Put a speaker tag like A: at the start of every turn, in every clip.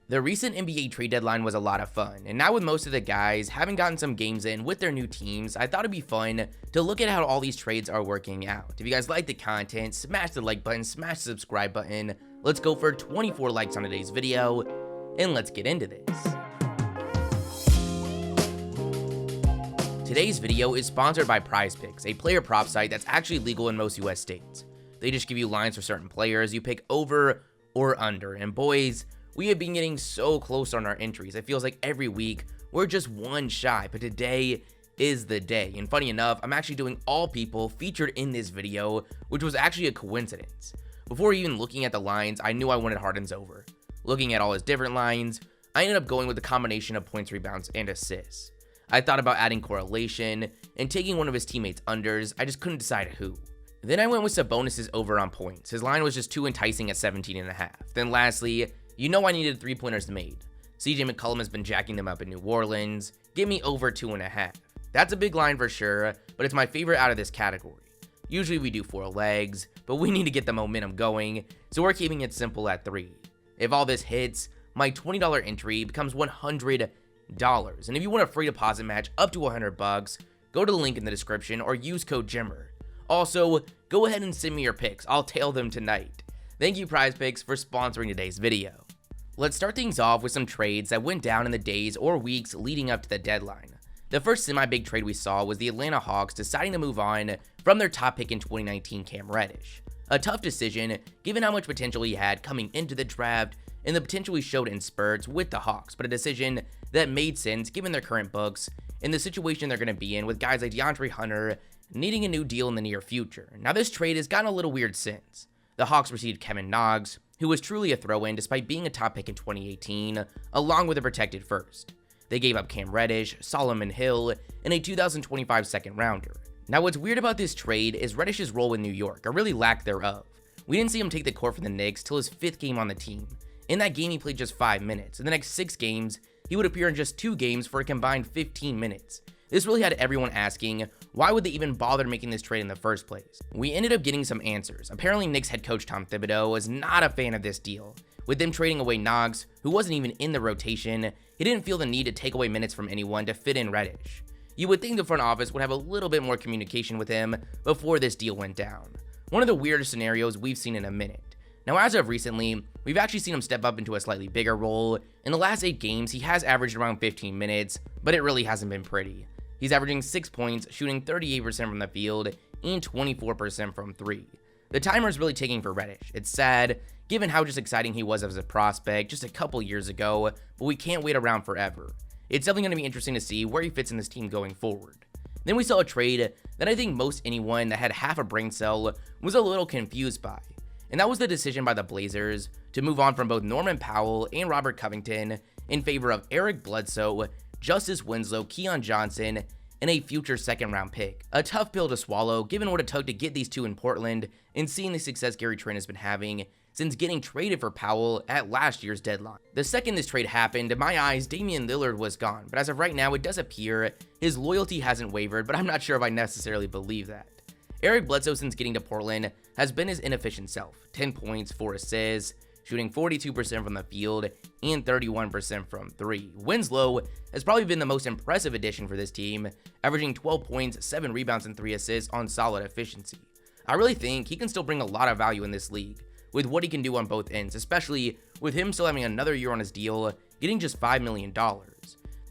A: The recent NBA trade deadline was a lot of fun, and now with most of the guys having gotten some games in with their new teams, I thought it'd be fun to look at how all these trades are working out. If you guys like the content, smash the like button, smash the subscribe button. Let's go for 24 likes on today's video, and let's get into this. Today's video is sponsored by PrizePicks, a player prop site that's actually legal in most US states. They just give you lines for certain players, you pick over or under, and boys, we have been getting so close on our entries. It feels like every week we're just one shy, but today is the day. And funny enough, I'm actually doing all people featured in this video, which was actually a coincidence. Before even looking at the lines, I knew I wanted Harden's over. Looking at all his different lines, I ended up going with a combination of points, rebounds, and assists. I thought about adding correlation and taking one of his teammates' unders. I just couldn't decide who. Then I went with Sabonis' over on points. His line was just too enticing at 17.5. Then lastly, you know I needed 3-pointers made. McCollum has been jacking them up in New Orleans. Give me over 2.5. That's a big line for sure, but it's my favorite out of this category. Usually we do 4 legs, but we need to get the momentum going, so we're keeping it simple at 3. If all this hits, my $20 entry becomes $100. And if you want a free deposit match up to $100, go to the link in the description or use code JIMMER. Also, go ahead and send me your picks. I'll tail them tonight. Thank you PrizePicks for sponsoring today's video. Let's start things off with some trades that went down in the days or weeks leading up to the deadline. The first semi-big trade we saw was the Atlanta Hawks deciding to move on from their top pick in 2019, Cam Reddish. A tough decision given how much potential he had coming into the draft and the potential he showed in spurts with the Hawks, but a decision that made sense given their current books and the situation they're going to be in with guys like DeAndre Hunter needing a new deal in the near future. Now this trade has gotten a little weird since. The Hawks received Kevin Knox, who was truly a throw-in despite being a top pick in 2018, along with a protected first. They gave up Cam Reddish, Solomon Hill, and a 2025 second rounder. Now what's weird about this trade is Reddish's role in New York, or really lack thereof. We didn't see him take the court for the Knicks till his 5th game on the team. In that game he played just 5 minutes. In the next 6 games, he would appear in just 2 games for a combined 15 minutes. This really had everyone asking, why would they even bother making this trade in the first place? We ended up getting some answers. Apparently Knicks head coach Tom Thibodeau was not a fan of this deal. With them trading away Knox, who wasn't even in the rotation, he didn't feel the need to take away minutes from anyone to fit in Reddish. You would think the front office would have a little bit more communication with him before this deal went down. One of the weirdest scenarios we've seen in a minute. Now as of recently, we've actually seen him step up into a slightly bigger role. In the last 8 games, he has averaged around 15 minutes, but it really hasn't been pretty. He's averaging 6 points, shooting 38% from the field and 24% from 3. The timer is really taking for Reddish. It's sad, given how just exciting he was as a prospect just a couple years ago, but we can't wait around forever. It's definitely going to be interesting to see where he fits in this team going forward. Then we saw a trade that I think most anyone that had half a brain cell was a little confused by, and that was the decision by the Blazers to move on from both Norman Powell and Robert Covington in favor of Eric Bledsoe, Justice Winslow, Keon Johnson, and a future 2nd round pick. A tough pill to swallow given what it took to get these two in Portland and seeing the success Gary Trent has been having since getting traded for Powell at last year's deadline. The second this trade happened, in my eyes, Damian Lillard was gone, but as of right now, it does appear his loyalty hasn't wavered, but I'm not sure if I necessarily believe that. Eric Bledsoe, since getting to Portland, has been his inefficient self. 10 points, 4 assists, shooting 42% from the field and 31% from 3. Winslow has probably been the most impressive addition for this team, averaging 12 points, 7 rebounds, and 3 assists on solid efficiency. I really think he can still bring a lot of value in this league, with what he can do on both ends, especially with him still having another year on his deal, getting just $5 million.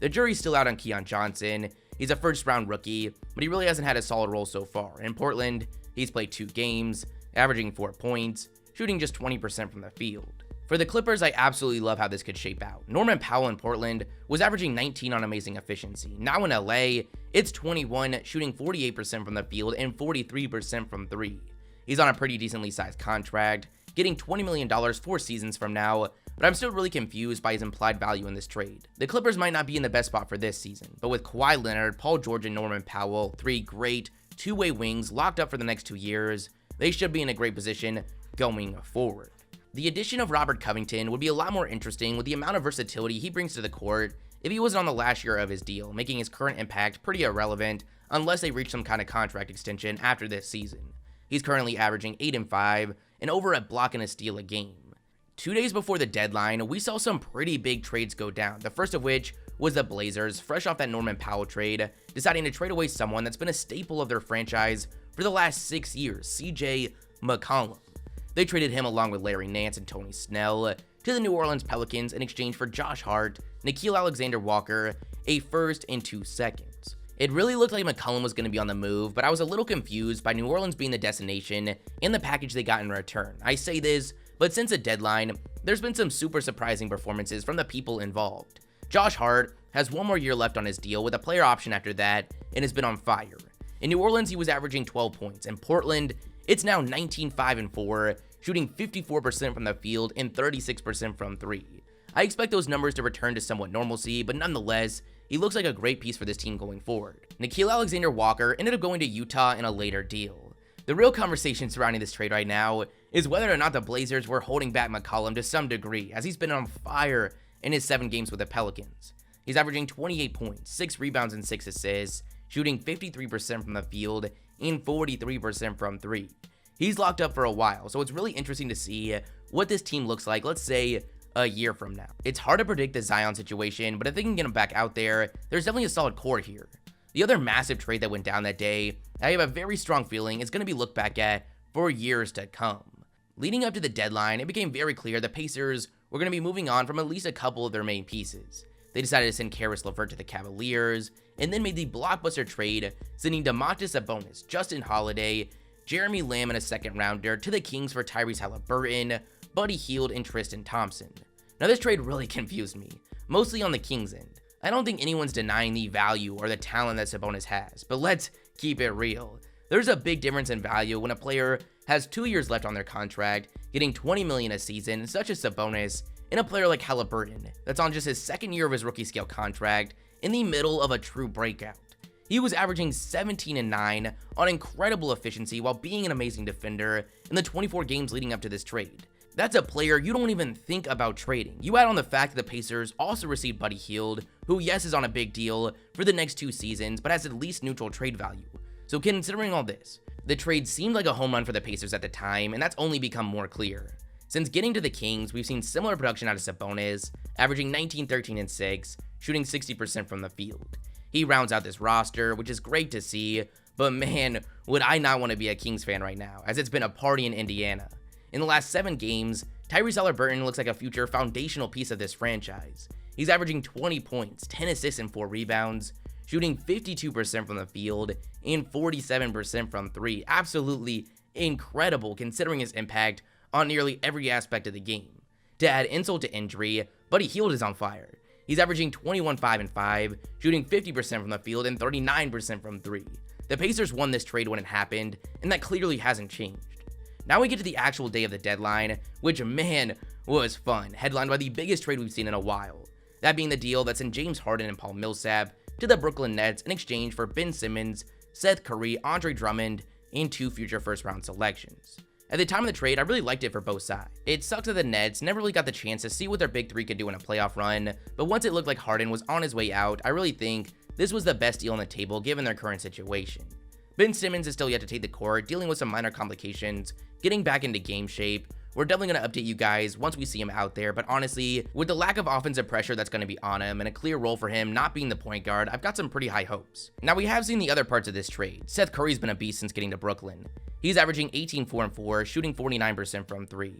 A: The jury's still out on Keon Johnson. He's a first-round rookie, but he really hasn't had a solid role so far. In Portland, he's played 2 games, averaging 4 points, shooting just 20% from the field. For the Clippers, I absolutely love how this could shape out. Norman Powell in Portland was averaging 19 on amazing efficiency. Now in LA, it's 21, shooting 48% from the field and 43% from 3. He's on a pretty decently sized contract, getting $20 million 4 seasons from now, but I'm still really confused by his implied value in this trade. The Clippers might not be in the best spot for this season, but with Kawhi Leonard, Paul George, and Norman Powell, 3 great two-way wings locked up for the next 2 years, they should be in a great position going forward. The addition of Robert Covington would be a lot more interesting with the amount of versatility he brings to the court if he wasn't on the last year of his deal, making his current impact pretty irrelevant unless they reach some kind of contract extension after this season. He's currently averaging 8 and 5 and over a block and a steal a game. 2 days before the deadline, we saw some pretty big trades go down, the first of which was the Blazers, fresh off that Norman Powell trade, deciding to trade away someone that's been a staple of their franchise for the last 6 years, CJ McCollum. They traded him along with Larry Nance and Tony Snell to the New Orleans Pelicans in exchange for Josh Hart, Nickeil Alexander-Walker, a first and 2 seconds. It really looked like McCollum was going to be on the move, but I was a little confused by New Orleans being the destination and the package they got in return. I say this, but since the deadline, there's been some super surprising performances from the people involved. Josh Hart has 1 more year left on his deal with a player option after that and has been on fire. In New Orleans, he was averaging 12 points. In Portland, it's now 19-5-4, shooting 54% from the field and 36% from 3. I expect those numbers to return to somewhat normalcy, but nonetheless, he looks like a great piece for this team going forward. Nickeil Alexander-Walker ended up going to Utah in a later deal. The real conversation surrounding this trade right now is whether or not the Blazers were holding back McCollum to some degree, as he's been on fire in his 7 games with the Pelicans. He's averaging 28 points, 6 rebounds, and 6 assists, shooting 53% from the field and 43% from 3. He's locked up for a while, so it's really interesting to see what this team looks like, let's say, a year from now. It's hard to predict the Zion situation, but if they can get him back out there, there's definitely a solid core here. The other massive trade that went down that day, I have a very strong feeling is going to be looked back at for years to come. Leading up to the deadline, it became very clear the Pacers were going to be moving on from at least a couple of their main pieces. They decided to send Caris LeVert to the Cavaliers, and then made the blockbuster trade, sending Domantas Sabonis, Justin Holiday, Jeremy Lamb, and a second rounder to the Kings for Tyrese Halliburton, Buddy Hield, and Tristan Thompson. Now this trade really confused me, mostly on the Kings end. I don't think anyone's denying the value or the talent that Sabonis has, but let's keep it real. There's a big difference in value when a player has 2 years left on their contract, getting $20 million a season, such as Sabonis, and a player like Halliburton that's on just his 2nd year of his rookie scale contract in the middle of a true breakout. He was averaging 17-9 on incredible efficiency while being an amazing defender in the 24 games leading up to this trade. That's a player you don't even think about trading. You add on the fact that the Pacers also received Buddy Hield, who yes is on a big deal for the next 2 seasons, but has at least neutral trade value. So considering all this, the trade seemed like a home run for the Pacers at the time, and that's only become more clear. Since getting to the Kings, we've seen similar production out of Sabonis, averaging 19, 13, and 6, shooting 60% from the field. He rounds out this roster, which is great to see, but man, would I not want to be a Kings fan right now, as it's been a party in Indiana. In the last 7 games, Tyrese Halliburton looks like a future foundational piece of this franchise. He's averaging 20 points, 10 assists, and 4 rebounds, shooting 52% from the field and 47% from 3. Absolutely incredible considering his impact on nearly every aspect of the game. To add insult to injury, Buddy Hield is on fire. He's averaging 21, 5, and 5, shooting 50% from the field and 39% from 3. The Pacers won this trade when it happened, and that clearly hasn't changed. Now we get to the actual day of the deadline, which, man, was fun, headlined by the biggest trade we've seen in a while. That being the deal that sent James Harden and Paul Millsap to the Brooklyn Nets in exchange for Ben Simmons, Seth Curry, Andre Drummond, and 2 future first-round selections. At the time of the trade, I really liked it for both sides. It sucked that the Nets never really got the chance to see what their big 3 could do in a playoff run, but once it looked like Harden was on his way out, I really think this was the best deal on the table given their current situation. Ben Simmons is still yet to take the court, dealing with some minor complications, getting back into game shape. We're definitely going to update you guys once we see him out there, but honestly, with the lack of offensive pressure that's going to be on him and a clear role for him not being the point guard, I've got some pretty high hopes. Now we have seen the other parts of this trade. Seth Curry's been a beast since getting to Brooklyn. He's averaging 18, 4, and 4, shooting 49% from 3.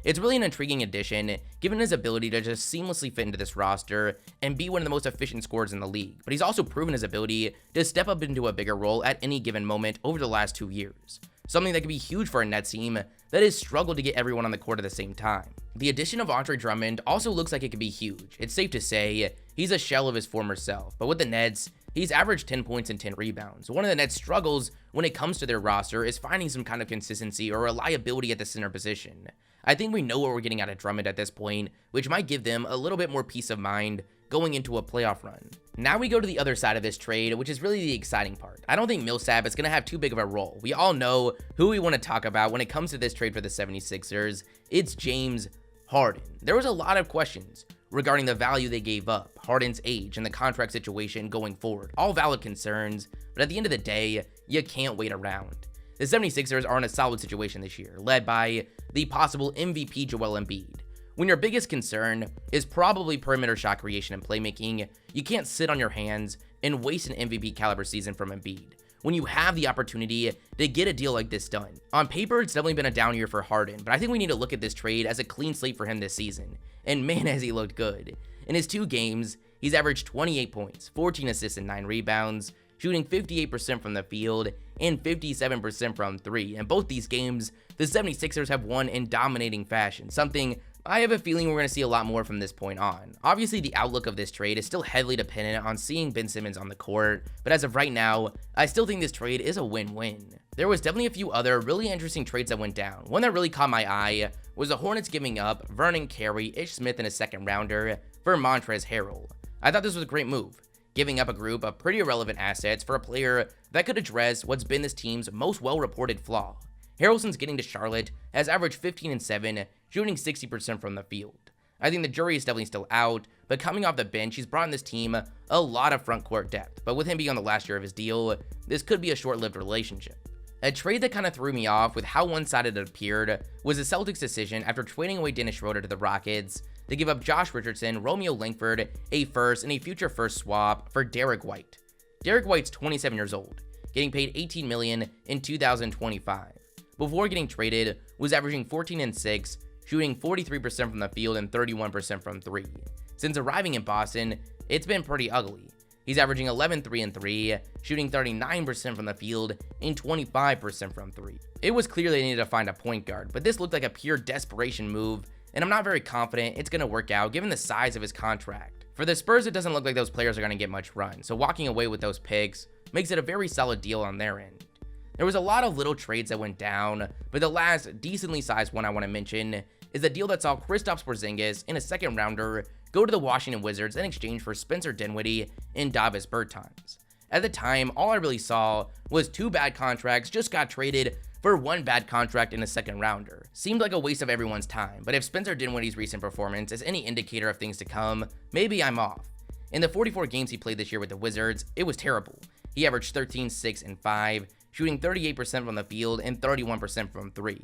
A: It's really an intriguing addition, given his ability to just seamlessly fit into this roster and be one of the most efficient scorers in the league, but he's also proven his ability to step up into a bigger role at any given moment over the last 2 years. Something that could be huge for a Nets team that has struggled to get everyone on the court at the same time. The addition of Andre Drummond also looks like it could be huge. It's safe to say he's a shell of his former self, but with the Nets, he's averaged 10 points and 10 rebounds. One of the Nets' struggles when it comes to their roster is finding some kind of consistency or reliability at the center position. I think we know what we're getting out of Drummond at this point, which might give them a little bit more peace of mind going into a playoff run. Now we go to the other side of this trade, which is really the exciting part. I don't think Millsap is going to have too big of a role. We all know who we want to talk about when it comes to this trade for the 76ers. It's James Harden. There was a lot of questions regarding the value they gave up, Harden's age, and the contract situation going forward. All valid concerns, but at the end of the day, you can't wait around. The 76ers are in a solid situation this year, led by the possible MVP Joel Embiid. When your biggest concern is probably perimeter shot creation and playmaking, you can't sit on your hands and waste an MVP caliber season from Embiid when you have the opportunity to get a deal like this done. On paper, it's definitely been a down year for Harden, but I think we need to look at this trade as a clean slate for him this season. And man, has he looked good. In his 2 games, he's averaged 28 points, 14 assists, and 9 rebounds, shooting 58% from the field and 57% from 3. In both these games, the 76ers have won in dominating fashion, something I have a feeling we're going to see a lot more from this point on. Obviously, the outlook of this trade is still heavily dependent on seeing Ben Simmons on the court, but as of right now, I still think this trade is a win-win. There was definitely a few other really interesting trades that went down. One that really caught my eye was the Hornets giving up Vernon Carey, Ish Smith, and a second rounder for Montrezl Harrell. I thought this was a great move, giving up a group of pretty irrelevant assets for a player that could address what's been this team's most well-reported flaw. Harrell, since getting to Charlotte, has averaged 15 and 7, shooting 60% from the field. I think the jury is definitely still out, but coming off the bench, he's brought in this team a lot of front court depth, but with him being on the last year of his deal, this could be a short-lived relationship. A trade that kind of threw me off with how one-sided it appeared was the Celtics' decision after trading away Dennis Schroeder to the Rockets to give up Josh Richardson, Romeo Langford, a first, and a future first swap for Derek White. Derek White's 27 years old, getting paid $18 million in 2025. Before getting traded, was averaging 14 and 6, shooting 43% from the field and 31% from 3. Since arriving in Boston, it's been pretty ugly. He's averaging 11 3 and 3, shooting 39% from the field and 25% from 3. It was clear they needed to find a point guard, but this looked like a pure desperation move, and I'm not very confident it's going to work out given the size of his contract. For the Spurs, it doesn't look like those players are going to get much run, so walking away with those picks makes it a very solid deal on their end. There was a lot of little trades that went down, but the last decently sized one I want to mention is the deal that saw Kristaps Porzingis and a second rounder go to the Washington Wizards in exchange for Spencer Dinwiddie and Davis Bertans. At the time, all I really saw was 2 bad contracts just got traded for 1 bad contract and a second rounder. Seemed like a waste of everyone's time, but if Spencer Dinwiddie's recent performance is any indicator of things to come, maybe I'm off. In the 44 games he played this year with the Wizards, it was terrible. He averaged 13, 6, and 5, shooting 38% from the field and 31% from 3.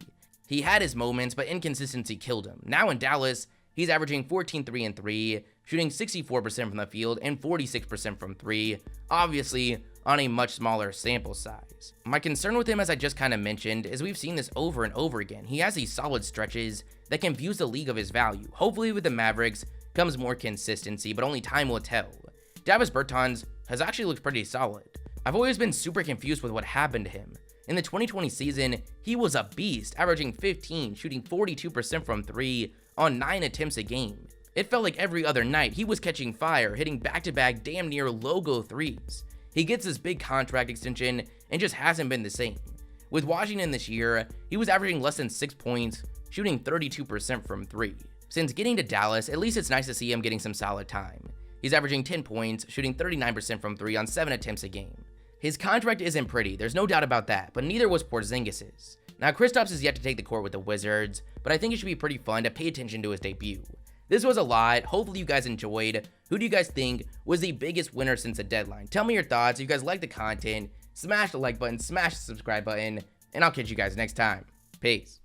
A: He had his moments, but inconsistency killed him. Now in Dallas, he's averaging 14, 3, and 3, shooting 64% from the field and 46% from 3, obviously on a much smaller sample size. My concern with him, as I just kind of mentioned, is we've seen this over and over again. He has these solid stretches that confuse the league of his value. Hopefully with the Mavericks comes more consistency, but only time will tell. Davis Bertans has actually looked pretty solid. I've always been super confused with what happened to him. In the 2020 season, he was a beast, averaging 15, shooting 42% from 3 on 9 attempts a game. It felt like every other night he was catching fire, hitting back-to-back damn near logo threes. He gets this big contract extension and just hasn't been the same. With Washington this year, he was averaging less than 6 points, shooting 32% from 3. Since getting to Dallas, at least it's nice to see him getting some solid time. He's averaging 10 points, shooting 39% from 3 on 7 attempts a game. His contract isn't pretty, there's no doubt about that, but neither was Porzingis's. Now, Kristaps is yet to take the court with the Wizards, but I think it should be pretty fun to pay attention to his debut. This was a lot, hopefully you guys enjoyed. Who do you guys think was the biggest winner since the deadline? Tell me your thoughts. If you guys like the content, smash the like button, smash the subscribe button, and I'll catch you guys next time. Peace.